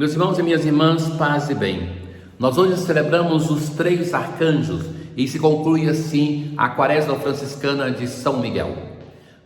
Meus irmãos e minhas irmãs, paz e bem. Nós hoje celebramos os 3 arcanjos e se conclui assim a Quaresma franciscana de São Miguel.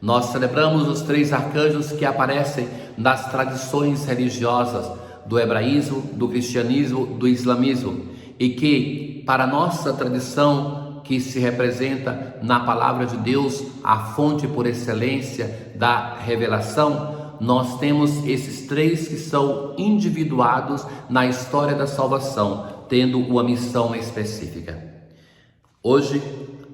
Nós celebramos os 3 arcanjos que aparecem nas tradições religiosas do hebraísmo, do cristianismo, do islamismo e que, para a nossa tradição, que se representa na palavra de Deus, a fonte por excelência da revelação, nós temos esses 3 que são individuados na história da salvação, tendo uma missão específica. Hoje,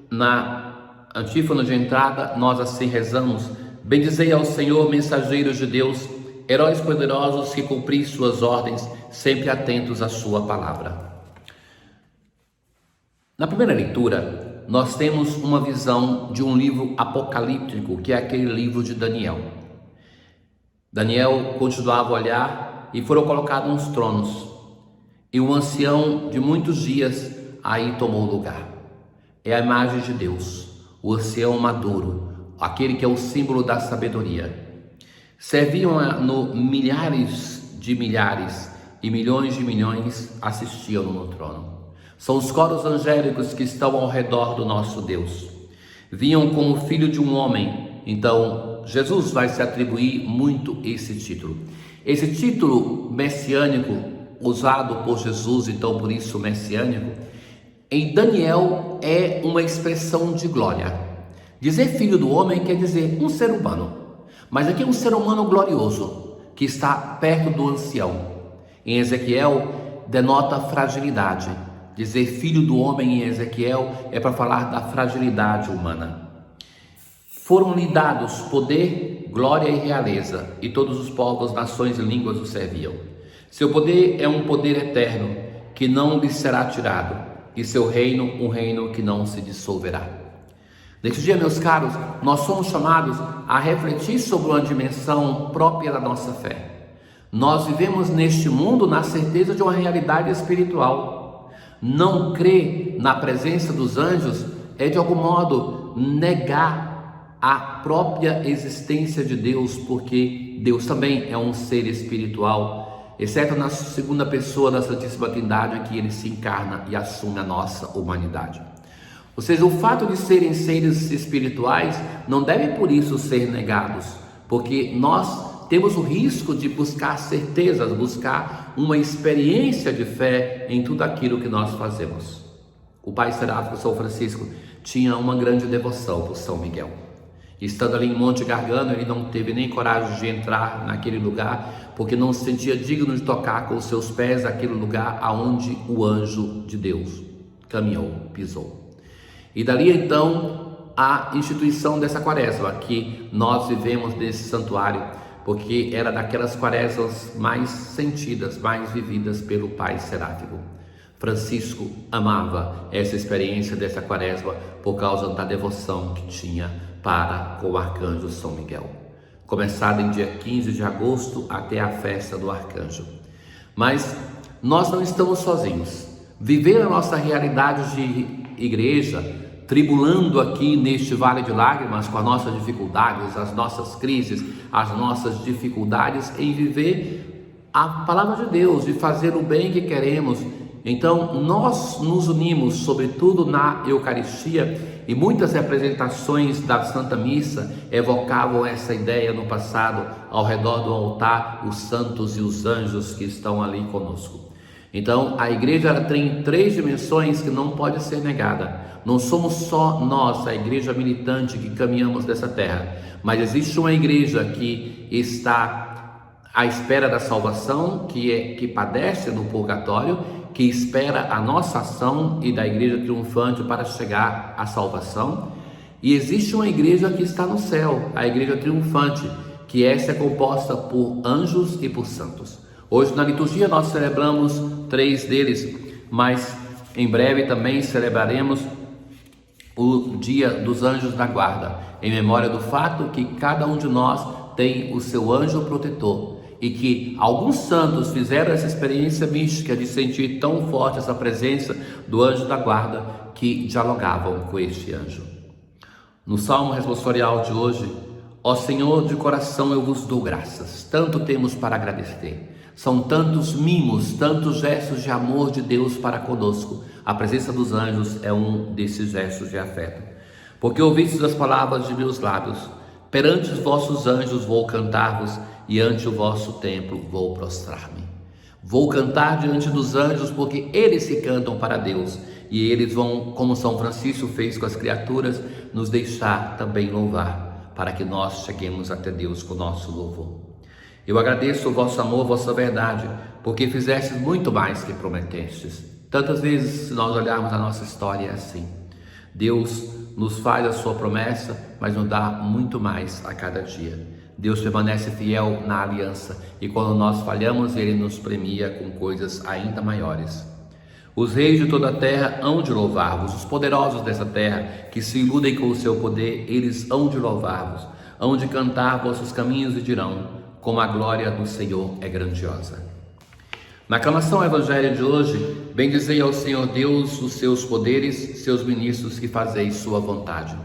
na antífona de entrada, nós assim rezamos: bendizei ao Senhor, mensageiros de Deus, heróis poderosos que cumpris suas ordens, sempre atentos à sua palavra. Na primeira leitura, nós temos uma visão de um livro apocalíptico, que é aquele livro de Daniel. Daniel continuava a olhar e foram colocados uns tronos, e um ancião de muitos dias aí tomou lugar. É a imagem de Deus, o ancião maduro, aquele que é o símbolo da sabedoria. Serviam-no milhares de milhares e milhões de milhões assistiam no trono. São os coros angélicos que estão ao redor do nosso Deus. Vinham como filho de um homem. Então, Jesus vai se atribuir muito esse título. Esse título messiânico, usado por Jesus, então por isso messiânico, em Daniel é uma expressão de glória. Dizer filho do homem quer dizer um ser humano. Mas aqui é um ser humano glorioso, que está perto do ancião. Em Ezequiel, denota fragilidade. Dizer filho do homem em Ezequiel é para falar da fragilidade humana. Foram-lhe dados poder, glória e realeza, e todos os povos, nações e línguas o serviam. Seu poder é um poder eterno, que não lhe será tirado, e seu reino, um reino que não se dissolverá. Neste dia, meus caros, nós somos chamados a refletir sobre uma dimensão própria da nossa fé. Nós vivemos neste mundo na certeza de uma realidade espiritual. Não crer na presença dos anjos é, de algum modo, negar a própria existência de Deus, porque Deus também é um ser espiritual, exceto na segunda pessoa da Santíssima Trindade, em que ele se encarna e assume a nossa humanidade. Ou seja, o fato de serem seres espirituais não deve por isso ser negados, porque nós temos o risco de buscar certezas, buscar uma experiência de fé em tudo aquilo que nós fazemos. O pai seráfico São Francisco tinha uma grande devoção por São Miguel. Estando ali em Monte Gargano, ele não teve nem coragem de entrar naquele lugar, porque não se sentia digno de tocar com os seus pés aquele lugar aonde o anjo de Deus caminhou, pisou. E dali então a instituição dessa quaresma que nós vivemos nesse santuário, porque era daquelas quaresmas mais sentidas, mais vividas pelo pai seráfico. Francisco amava essa experiência dessa quaresma por causa da devoção que tinha para com o arcanjo São Miguel. Começada em dia 15 de agosto até a festa do arcanjo. Mas nós não estamos sozinhos. Viver a nossa realidade de igreja, tribulando aqui neste vale de lágrimas com as nossas dificuldades, as nossas crises, as nossas dificuldades em viver a palavra de Deus, de fazer o bem que queremos. Então nós nos unimos sobretudo na Eucaristia, e muitas representações da Santa Missa evocavam essa ideia no passado, ao redor do altar, os santos e os anjos que estão ali conosco. Então a igreja tem 3 dimensões que não pode ser negada. Não somos só nós, a igreja militante, que caminhamos dessa terra, mas existe uma igreja que está à espera da salvação, que padece no purgatório, que espera a nossa ação e da igreja triunfante para chegar à salvação. E existe uma igreja que está no céu, a igreja triunfante, que essa é composta por anjos e por santos. Hoje na liturgia nós celebramos 3 deles, mas em breve também celebraremos o dia dos anjos da guarda, em memória do fato que cada um de nós tem o seu anjo protetor, e que alguns santos fizeram essa experiência mística de sentir tão forte essa presença do anjo da guarda que dialogavam com este anjo. No Salmo responsorial de hoje: ó Senhor, de coração eu vos dou graças, tanto temos para agradecer. São tantos mimos, tantos gestos de amor de Deus para conosco. A presença dos anjos é um desses gestos de afeto. Porque ouvistes as palavras de meus lábios, perante os vossos anjos vou cantar-vos, e ante o vosso templo vou prostrar-me. Vou cantar diante dos anjos, porque eles se cantam para Deus, e eles vão, como São Francisco fez com as criaturas, nos deixar também louvar, para que nós cheguemos até Deus com o nosso louvor. Eu agradeço o vosso amor, vossa verdade, porque fizestes muito mais que prometestes. Tantas vezes, se nós olharmos a nossa história, é assim. Deus nos faz a sua promessa, mas nos dá muito mais a cada dia. Deus permanece fiel na aliança, e quando nós falhamos, Ele nos premia com coisas ainda maiores. Os reis de toda a terra hão de louvar-vos, os poderosos dessa terra, que se iludem com o seu poder, eles hão de louvar-vos, hão de cantar vossos caminhos e dirão, como a glória do Senhor é grandiosa. Na aclamação ao Evangelho de hoje, bendizei ao Senhor Deus os seus poderes, seus ministros que fazeis sua vontade.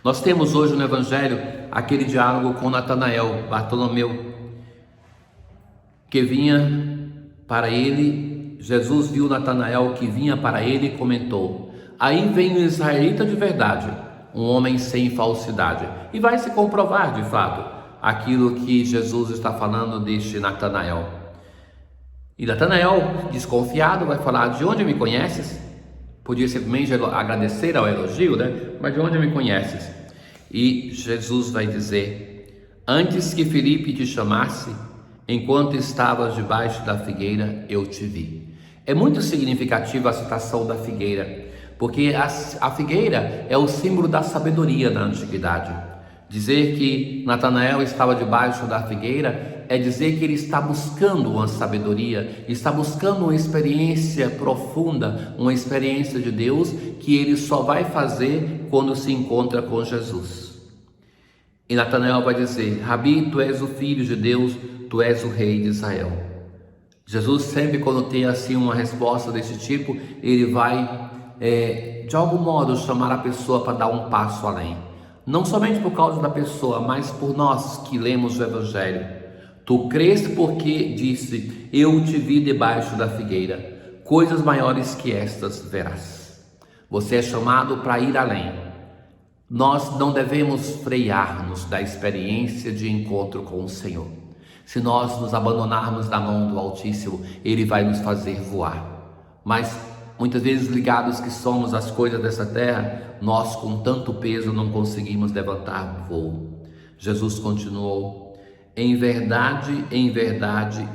Nós temos hoje no Evangelho aquele diálogo com Natanael, Bartolomeu, que vinha para ele. Jesus viu Natanael que vinha para ele e comentou: aí vem um israelita de verdade, um homem sem falsidade. E vai se comprovar de fato aquilo que Jesus está falando deste Natanael. E Natanael, desconfiado, vai falar: de onde me conheces? Podia simplesmente agradecer ao elogio, né? Mas de onde me conheces? E Jesus vai dizer: antes que Filipe te chamasse, enquanto estavas debaixo da figueira, eu te vi. É muito significativa a citação da figueira, porque a figueira é o símbolo da sabedoria na antiguidade. Dizer que Natanael estava debaixo da figueira é dizer que ele está buscando uma sabedoria, está buscando uma experiência profunda, uma experiência de Deus que ele só vai fazer quando se encontra com Jesus. E Natanael vai dizer: Rabi, tu és o Filho de Deus, tu és o Rei de Israel. Jesus sempre, quando tem assim uma resposta desse tipo, ele vai de algum modo chamar a pessoa para dar um passo além. Não somente por causa da pessoa, mas por nós que lemos o Evangelho. Tu crês porque disse: eu te vi debaixo da figueira, coisas maiores que estas verás. Você é chamado para ir além. Nós não devemos frear-nos da experiência de encontro com o Senhor. Se nós nos abandonarmos na mão do Altíssimo, Ele vai nos fazer voar. Mas muitas vezes, ligados que somos às coisas dessa terra, nós com tanto peso não conseguimos levantar voo. Jesus continuou: em verdade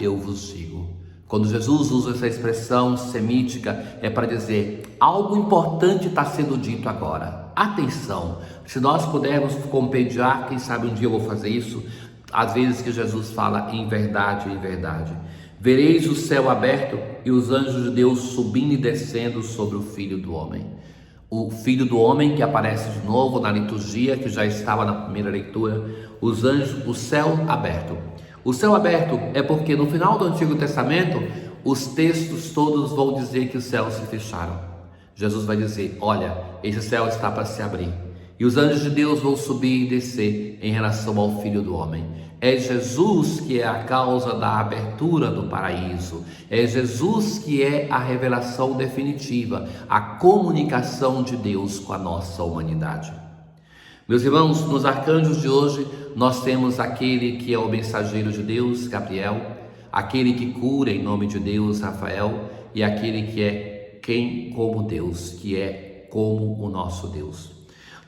eu vos digo. Quando Jesus usa essa expressão semítica, é para dizer: algo importante está sendo dito agora. Atenção, se nós pudermos compendiar, quem sabe um dia eu vou fazer isso, às vezes que Jesus fala em verdade, vereis o céu aberto e os anjos de Deus subindo e descendo sobre o Filho do Homem. O Filho do Homem que aparece de novo na liturgia, que já estava na primeira leitura, os anjos, o céu aberto. O céu aberto é porque no final do Antigo Testamento, os textos todos vão dizer que os céus se fecharam. Jesus vai dizer: olha, esse céu está para se abrir. E os anjos de Deus vão subir e descer em relação ao Filho do Homem. É Jesus que é a causa da abertura do paraíso. É Jesus que é a revelação definitiva, a comunicação de Deus com a nossa humanidade. Meus irmãos, nos arcanjos de hoje, nós temos aquele que é o mensageiro de Deus, Gabriel, aquele que cura em nome de Deus, Rafael, e aquele que é quem como Deus, que é como o nosso Deus.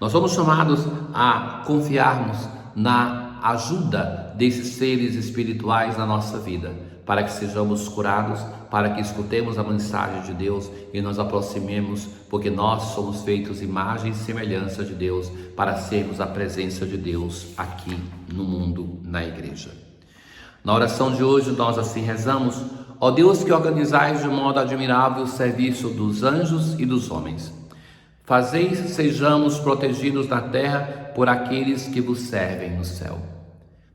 Nós somos chamados a confiarmos na ajuda desses seres espirituais na nossa vida, para que sejamos curados, para que escutemos a mensagem de Deus e nos aproximemos, porque nós somos feitos imagem e semelhança de Deus, para sermos a presença de Deus aqui no mundo, na igreja. Na oração de hoje nós assim rezamos: ó Deus, que organizais de modo admirável o serviço dos anjos e dos homens, fazeis sejamos protegidos na terra por aqueles que vos servem no céu.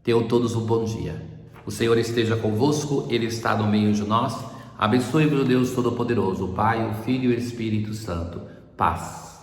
Tenham todos um bom dia. O Senhor esteja convosco, Ele está no meio de nós. Abençoe-vos o Deus Todo-Poderoso, o Pai, o Filho e o Espírito Santo. Paz.